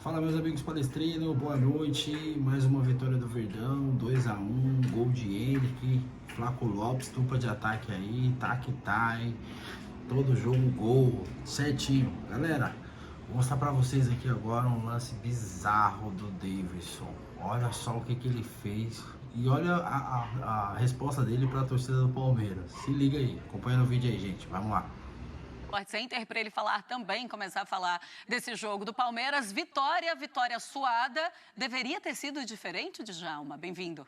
Fala, meus amigos palestrinos, boa noite. Mais uma vitória do Verdão, 2-1, gol de Henrique, Flaco Lopes, dupla de ataque aí, hein? Todo jogo gol, certinho. Galera, vou mostrar pra vocês aqui agora um lance bizarro do Davidson. Olha só o que ele fez e olha a resposta dele pra torcida do Palmeiras. Se liga aí, acompanha o vídeo aí, gente, vamos lá. Sport Center para ele falar também, começar a falar desse jogo do Palmeiras. Vitória suada. Deveria ter sido diferente, Djalma? Bem-vindo.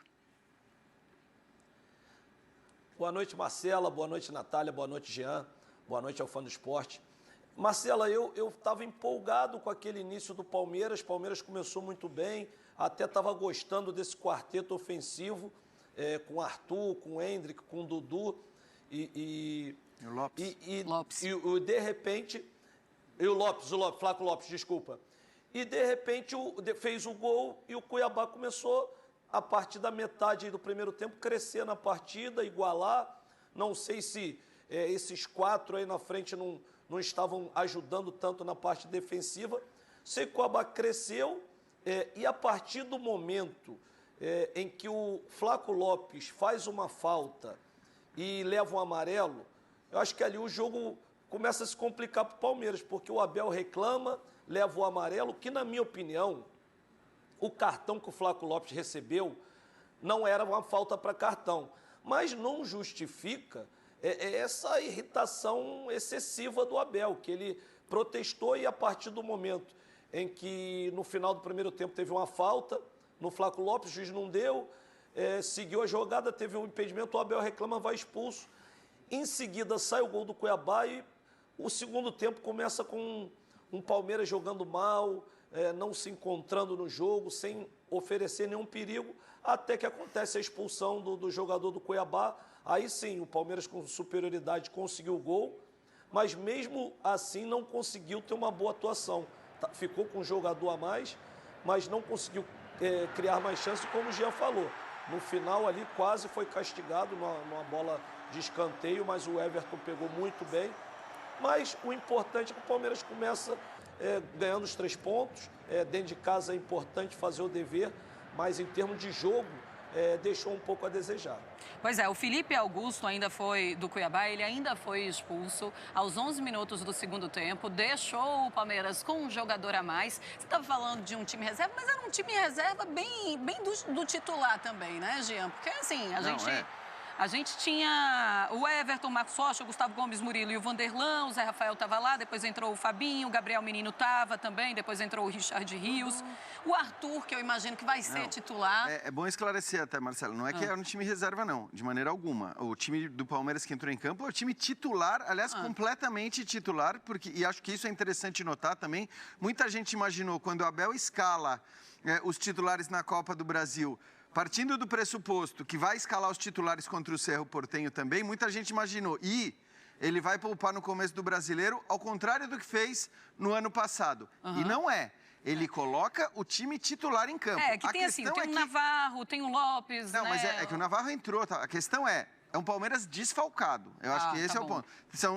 Boa noite, Marcela. Boa noite, Natália. Boa noite, Jean. Boa noite ao fã do esporte. Marcela, eu estava empolgado com aquele início do Palmeiras. Palmeiras começou muito bem. Até estava gostando desse quarteto ofensivo, com Arthur, com Hendrick, com Dudu E o Lopes. Lopes. E de repente... E o Flaco Lopes, desculpa. E de repente fez o gol e o Cuiabá começou, a partir da metade do primeiro tempo, crescer na partida, igualar. Não sei se esses quatro aí na frente não estavam ajudando tanto na parte defensiva. Sei que o Cuiabá cresceu e a partir do momento em que o Flaco Lopes faz uma falta e leva um amarelo, eu acho que ali o jogo começa a se complicar para o Palmeiras, porque o Abel reclama, leva o amarelo, que na minha opinião, o cartão que o Flaco Lopes recebeu não era uma falta para cartão, mas não justifica essa irritação excessiva do Abel, que ele protestou e a partir do momento em que no final do primeiro tempo teve uma falta no Flaco Lopes, o juiz não deu, seguiu a jogada, teve um impedimento, o Abel reclama, vai expulso. Em seguida sai o gol do Cuiabá e o segundo tempo começa com um Palmeiras jogando mal, não se encontrando no jogo, sem oferecer nenhum perigo, até que acontece a expulsão do jogador do Cuiabá. Aí sim, o Palmeiras com superioridade conseguiu o gol, mas mesmo assim não conseguiu ter uma boa atuação. Ficou com um jogador a mais, mas não conseguiu criar mais chances, como o Jean falou. No final ali quase foi castigado numa bola de escanteio, mas o Everton pegou muito bem. Mas o importante é que o Palmeiras começa ganhando os 3 pontos. Dentro de casa é importante fazer o dever, mas em termos de jogo, deixou um pouco a desejar. Pois é, o Felipe Augusto ainda foi do Cuiabá, ele ainda foi expulso aos 11 minutos do segundo tempo, deixou o Palmeiras com um jogador a mais. Você estava falando de um time reserva, mas era um time reserva bem do titular também, né, Jean? Porque assim, a gente tinha o Everton, Marcos Rocha, o Gustavo Gomes, Murilo e o Vanderlan, o Zé Rafael estava lá, depois entrou o Fabinho, o Gabriel Menino estava também, depois entrou o Richard Rios, o Arthur, que eu imagino que vai ser titular. É bom esclarecer até, Marcelo, não é que era um time reserva, não, de maneira alguma. O time do Palmeiras que entrou em campo é o time titular, aliás, completamente titular, e acho que isso é interessante notar também. Muita gente imaginou, quando o Abel escala os titulares na Copa do Brasil, partindo do pressuposto que vai escalar os titulares contra o Cerro Porteño também, muita gente imaginou. E ele vai poupar no começo do Brasileiro, ao contrário do que fez no ano passado. E não é. Ele coloca o time titular em campo. Que tem assim, tem o Navarro, tem o Lopes, Não, mas é que o Navarro entrou, tá? A questão é um Palmeiras desfalcado. Eu acho que esse é o ponto.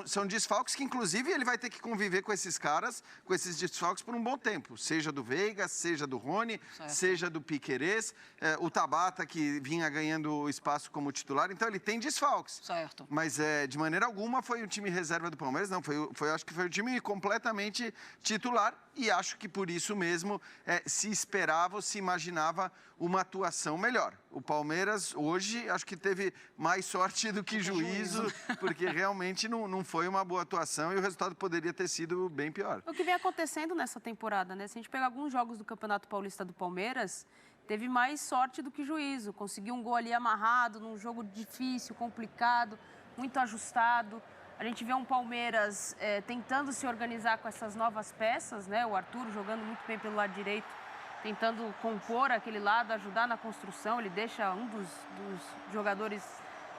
São desfalques que, inclusive, ele vai ter que conviver com esses caras, com esses desfalques por um bom tempo. Seja do Veiga, seja do Rony, seja do Piquerez, o Tabata, que vinha ganhando espaço como titular. Então, ele tem desfalques. Certo. Mas, de maneira alguma, foi o time reserva do Palmeiras. Não, acho que foi o time completamente titular. E acho que por isso mesmo se esperava, se imaginava uma atuação melhor. O Palmeiras, hoje, acho que teve mais sorte do que juízo, porque realmente não foi uma boa atuação e o resultado poderia ter sido bem pior. O que vem acontecendo nessa temporada, né? Se a gente pegar alguns jogos do Campeonato Paulista do Palmeiras, teve mais sorte do que juízo. Conseguiu um gol ali amarrado, num jogo difícil, complicado, muito ajustado. A gente vê um Palmeiras tentando se organizar com essas novas peças, né? O Arthur jogando muito bem pelo lado direito, tentando compor aquele lado, ajudar na construção. Ele deixa um dos jogadores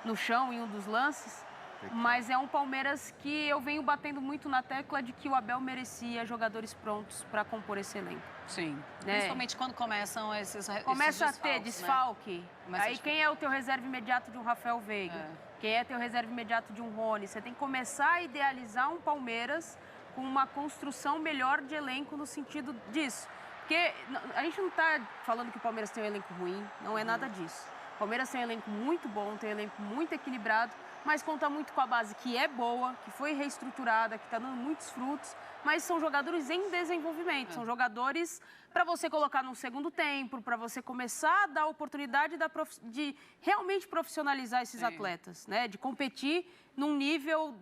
no chão em um dos lances. Mas é um Palmeiras que eu venho batendo muito na tecla de que o Abel merecia jogadores prontos para compor esse elenco. Sim, né? Principalmente quando começam esses Começa a ter desfalque. Né? Aí quem é o teu reserva imediato de um Rafael Veiga? Quem é teu reserva imediato de um Rony? Você tem que começar a idealizar um Palmeiras com uma construção melhor de elenco no sentido disso. Porque Porque a gente não está falando que o Palmeiras tem um elenco ruim, não é nada disso. O Palmeiras tem um elenco muito bom, tem um elenco muito equilibrado, mas conta muito com a base que é boa, que foi reestruturada, que está dando muitos frutos, mas são jogadores em desenvolvimento, são jogadores para você colocar no segundo tempo, para você começar a dar a oportunidade de realmente profissionalizar esses atletas, né? De competir num nível,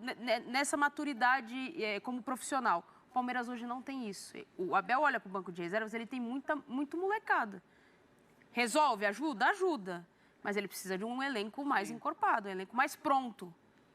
nessa maturidade como profissional. O Palmeiras hoje não tem isso. O Abel olha para o banco de reservas, ele tem muito molecada. Resolve? Ajuda? Ajuda. Mas ele precisa de um elenco mais encorpado, um elenco mais pronto.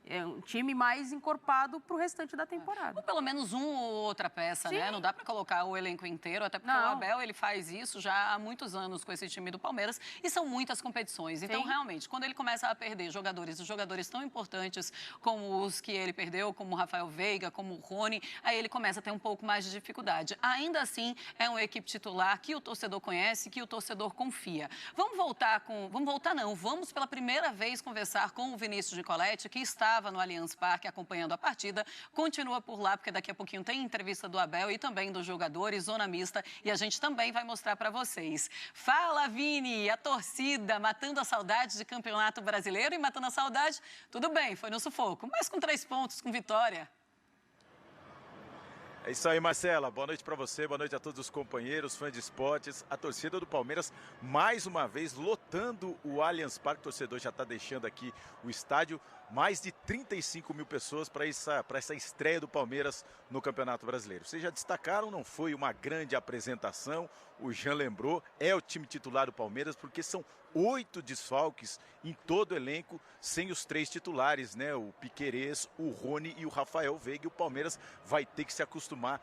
É um time mais encorpado para o restante da temporada. Ou pelo menos uma ou outra peça, Sim. né? Não dá para colocar o elenco inteiro, até porque o Abel, ele faz isso já há muitos anos com esse time do Palmeiras e são muitas competições. Então, Sim. realmente, quando ele começa a perder jogadores, os jogadores tão importantes como os que ele perdeu, como o Rafael Veiga, como o Rony, aí ele começa a ter um pouco mais de dificuldade. Ainda assim, é uma equipe titular que o torcedor conhece, que o torcedor confia. Vamos pela primeira vez conversar com o Vinícius Nicoletti, que estava no Allianz Parque acompanhando a partida, continua por lá, porque daqui a pouquinho tem entrevista do Abel e também dos jogadores, zona mista, e a gente também vai mostrar para vocês. Fala, Vini, a torcida matando a saudade de Campeonato Brasileiro e matando a saudade, tudo bem, foi no sufoco, mas com 3 pontos, com vitória. É isso aí, Marcela. Boa noite para você, boa noite a todos os companheiros, fãs de esportes. A torcida do Palmeiras, mais uma vez, lotando o Allianz Parque. O torcedor já está deixando aqui o estádio. Mais de 35 mil pessoas para essa estreia do Palmeiras no Campeonato Brasileiro. Vocês já destacaram, não foi uma grande apresentação. O Jean lembrou, é o time titular do Palmeiras, porque são 8 desfalques em todo o elenco, sem os 3 titulares, né? O Piquerez, o Rony e o Rafael Veiga. E o Palmeiras vai ter que se acostumar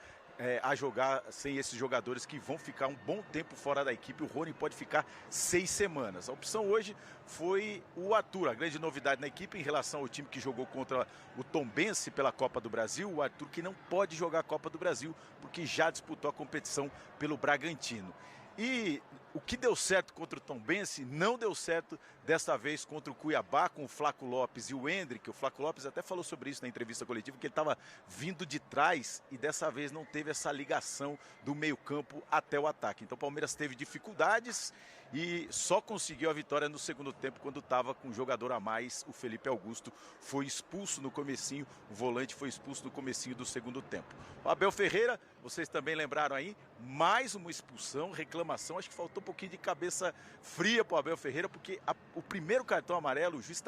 a jogar sem esses jogadores que vão ficar um bom tempo fora da equipe. O Rony pode ficar 6 semanas. A opção hoje foi o Arthur, a grande novidade na equipe em relação ao time que jogou contra o Tombense pela Copa do Brasil. O Arthur que não pode jogar a Copa do Brasil porque já disputou a competição pelo Bragantino. E o que deu certo contra o Tombense não deu certo desta vez contra o Cuiabá, com o Flaco Lopes e o Endrick. O Flaco Lopes até falou sobre isso na entrevista coletiva, que ele estava vindo de trás e dessa vez não teve essa ligação do meio-campo até o ataque. Então o Palmeiras teve dificuldades e só conseguiu a vitória no segundo tempo quando estava com um jogador a mais. O Felipe Augusto foi expulso no comecinho, o volante foi expulso no comecinho do segundo tempo. O Abel Ferreira, vocês também lembraram aí, mais uma expulsão, reclamação. Acho que faltou um pouquinho de cabeça fria para o Abel Ferreira, porque o primeiro cartão amarelo, o juiz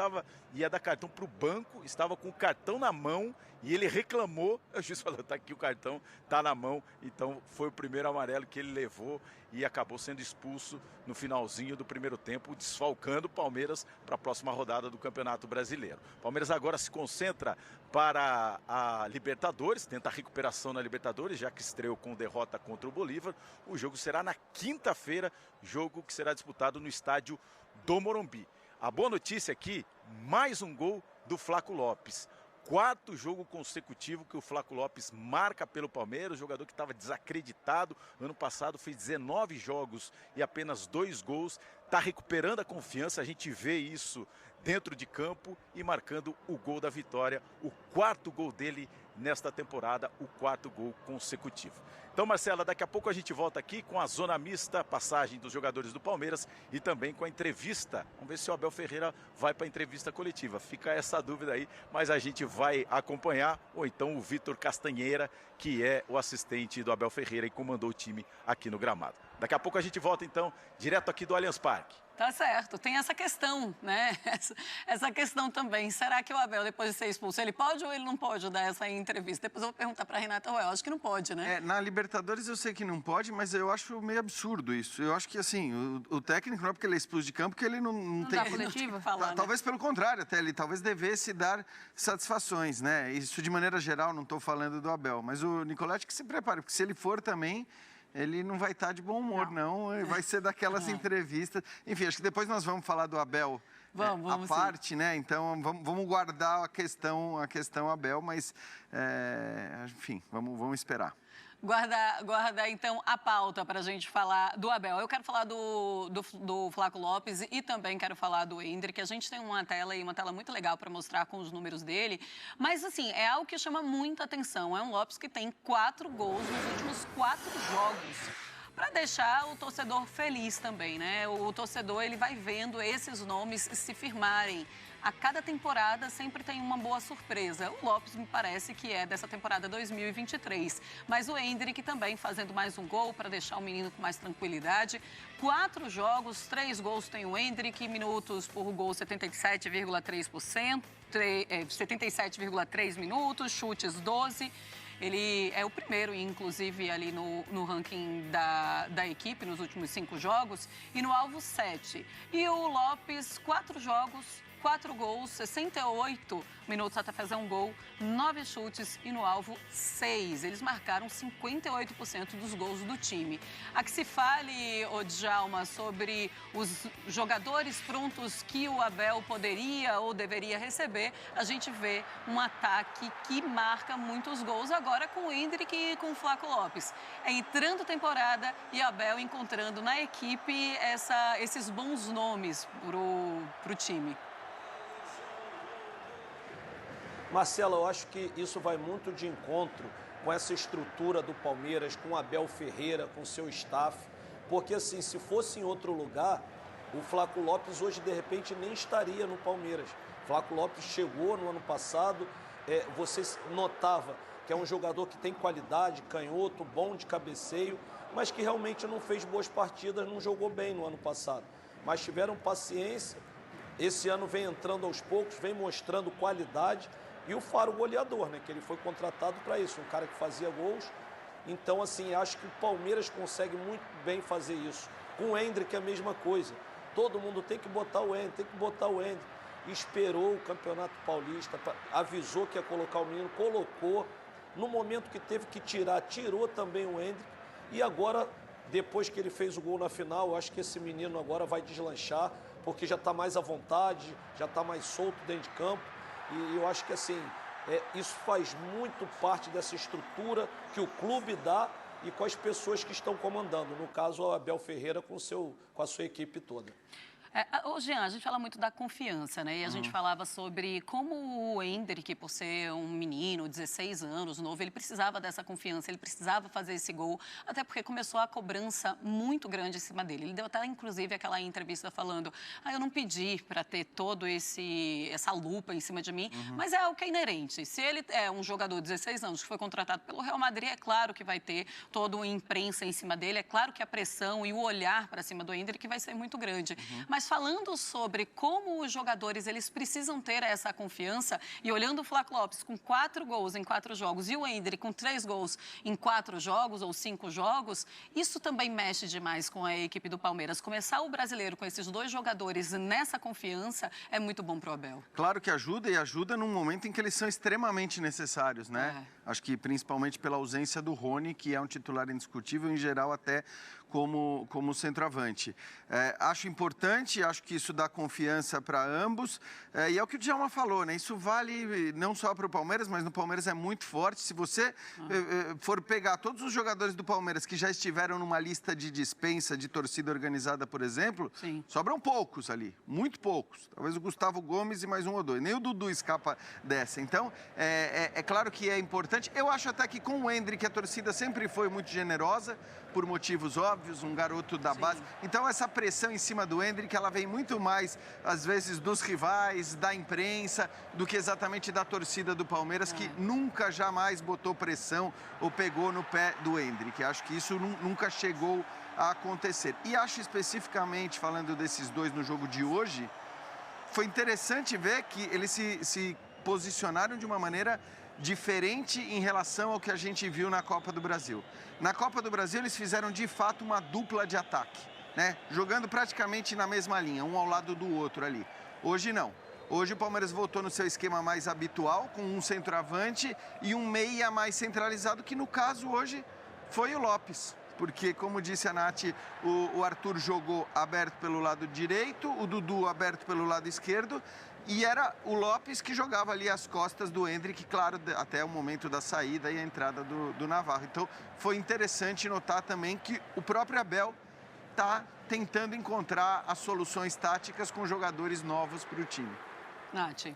ia dar cartão para o banco, estava com o cartão na mão e ele reclamou. O juiz falou, tá aqui o cartão, tá na mão. Então foi o primeiro amarelo que ele levou e acabou sendo expulso no finalzinho do primeiro tempo, desfalcando o Palmeiras para a próxima rodada do Campeonato Brasileiro. O Palmeiras agora se concentra para a Libertadores, tenta a recuperação na Libertadores, já que estreou com derrota contra o Bolívar. O jogo será na quinta-feira, jogo que será disputado no estádio do Morumbi. A boa notícia aqui, mais um gol do Flaco Lopes. 4º jogo consecutivo que o Flaco Lopes marca pelo Palmeiras, jogador que estava desacreditado. Ano passado fez 19 jogos e apenas 2 gols. Está recuperando a confiança, a gente vê isso dentro de campo e marcando o gol da vitória. O 4º gol dele nesta temporada, o 4º gol consecutivo. Então, Marcela, daqui a pouco a gente volta aqui com a zona mista, passagem dos jogadores do Palmeiras e também com a entrevista. Vamos ver se o Abel Ferreira vai para a entrevista coletiva. Fica essa dúvida aí, mas a gente vai acompanhar, ou então o Vitor Castanheira, que é o assistente do Abel Ferreira e comandou o time aqui no gramado. Daqui a pouco a gente volta, então, direto aqui do Allianz Parque. Tá certo, tem essa questão, né? Essa questão também. Será que o Abel, depois de ser expulso, ele pode ou ele não pode dar essa entrevista? Depois eu vou perguntar para a Renata Roel. Acho que não pode, né? Na Libertadores eu sei que não pode, mas eu acho meio absurdo isso. Eu acho que, assim, o técnico não é porque ele é expulso de campo que ele não tem... dá coletiva? Falar, né? Talvez pelo contrário, até ele talvez devesse dar satisfações, né? Isso de maneira geral, não estou falando do Abel, mas o Nicoletti que se prepare, porque se ele for também... ele não vai estar de bom humor, não. Vai ser daquelas entrevistas. Enfim, acho que depois nós vamos falar do Abel vamos à parte, sim, né? Então, vamos guardar a questão Abel, mas, enfim, vamos esperar. Guarda então a pauta para a gente falar do Abel. Eu quero falar do Flaco Lopes e também quero falar do Endrick. A gente tem uma tela muito legal para mostrar com os números dele. Mas, assim, é algo que chama muita atenção. É um Lopes que tem 4 gols nos últimos 4 jogos. Para deixar o torcedor feliz também, né? O torcedor, ele vai vendo esses nomes se firmarem. A cada temporada sempre tem uma boa surpresa. O Lopes me parece que é dessa temporada 2023. Mas o Endrick também fazendo mais um gol para deixar o menino com mais tranquilidade. 4 jogos, 3 gols tem o Endrick, minutos por gol 77,3%, 77,3 minutos, chutes 12. Ele é o primeiro, inclusive, ali no ranking da equipe nos últimos 5 jogos. E no alvo, 7. E o Lopes, 4 jogos, 4 gols, 68 minutos até fazer um gol, 9 chutes e no alvo 6. Eles marcaram 58% dos gols do time. A que se fale, Djalma, sobre os jogadores prontos que o Abel poderia ou deveria receber, a gente vê um ataque que marca muitos gols agora com o Endrick e com o Flaco Lopes. É entrando temporada e Abel encontrando na equipe esses bons nomes pro time. Marcela, eu acho que isso vai muito de encontro com essa estrutura do Palmeiras, com o Abel Ferreira, com seu staff, porque assim, se fosse em outro lugar, o Flaco Lopes hoje de repente nem estaria no Palmeiras. O Flaco Lopes chegou no ano passado, você notava que é um jogador que tem qualidade, canhoto, bom de cabeceio, mas que realmente não fez boas partidas, não jogou bem no ano passado. Mas tiveram paciência, esse ano vem entrando aos poucos, vem mostrando qualidade. E o Faro goleador, né? Que ele foi contratado para isso, um cara que fazia gols. Então, assim, acho que o Palmeiras consegue muito bem fazer isso. Com o Endrick é a mesma coisa. Todo mundo tem que botar o Endrick, tem que botar o Endrick. Esperou o Campeonato Paulista, avisou que ia colocar o menino, colocou. No momento que teve que tirar, tirou também o Endrick. E agora, depois que ele fez o gol na final, eu acho que esse menino agora vai deslanchar, porque já está mais à vontade, já está mais solto dentro de campo. E eu acho que assim, isso faz muito parte dessa estrutura que o clube dá e com as pessoas que estão comandando. No caso, o Abel Ferreira com a sua equipe toda. Jean, a gente fala muito da confiança, né? E a gente falava sobre como o Endrick, por ser um menino, 16 anos, novo, ele precisava dessa confiança, ele precisava fazer esse gol, até porque começou a cobrança muito grande em cima dele. Ele deu até, inclusive, aquela entrevista falando, eu não pedi para ter todo essa lupa em cima de mim, mas é o que é inerente. Se ele é um jogador de 16 anos que foi contratado pelo Real Madrid, é claro que vai ter toda uma imprensa em cima dele, é claro que a pressão e o olhar para cima do Endrick vai ser muito grande. Mas falando sobre como os jogadores eles precisam ter essa confiança e olhando o Flaco Lopes com 4 gols em 4 jogos e o Endrick com 3 gols em 4 jogos ou 5 jogos, isso também mexe demais com a equipe do Palmeiras. Começar o brasileiro com esses 2 jogadores nessa confiança é muito bom para o Abel. Claro que ajuda e ajuda num momento em que eles são extremamente necessários, né? Acho que principalmente pela ausência do Rony, que é um titular indiscutível, em geral até como centroavante. Acho importante, acho que isso dá confiança para ambos. E é o que o Djalma falou, né? Isso vale não só para o Palmeiras, mas no Palmeiras é muito forte. Se você for pegar todos os jogadores do Palmeiras que já estiveram numa lista de dispensa de torcida organizada, por exemplo, sobram poucos ali, muito poucos. Talvez o Gustavo Gomes e mais um ou 2. Nem o Dudu escapa dessa. Então, é claro que é importante. Eu acho até que com o Endrick a torcida sempre foi muito generosa, por motivos óbvios, um garoto da base. Então, essa pressão em cima do Endrick, ela vem muito mais, às vezes, dos rivais, da imprensa, do que exatamente da torcida do Palmeiras, que nunca, jamais botou pressão ou pegou no pé do Endrick. Acho que isso nunca chegou a acontecer. E acho especificamente, falando desses 2 no jogo de hoje, foi interessante ver que eles se posicionaram de uma maneira diferente em relação ao que a gente viu na Copa do Brasil. Na Copa do Brasil, eles fizeram, de fato, uma dupla de ataque, né? Jogando praticamente na mesma linha, um ao lado do outro ali. Hoje, não. Hoje, o Palmeiras voltou no seu esquema mais habitual, com um centroavante e um meia mais centralizado, que, no caso, hoje, foi o Lopes. Porque, como disse a Nath, o Arthur jogou aberto pelo lado direito, o Dudu aberto pelo lado esquerdo, e era o Lopes que jogava ali as costas do Endrick, claro, até o momento da saída e a entrada do Navarro. Então, foi interessante notar também que o próprio Abel está tentando encontrar as soluções táticas com jogadores novos para o time. Nath.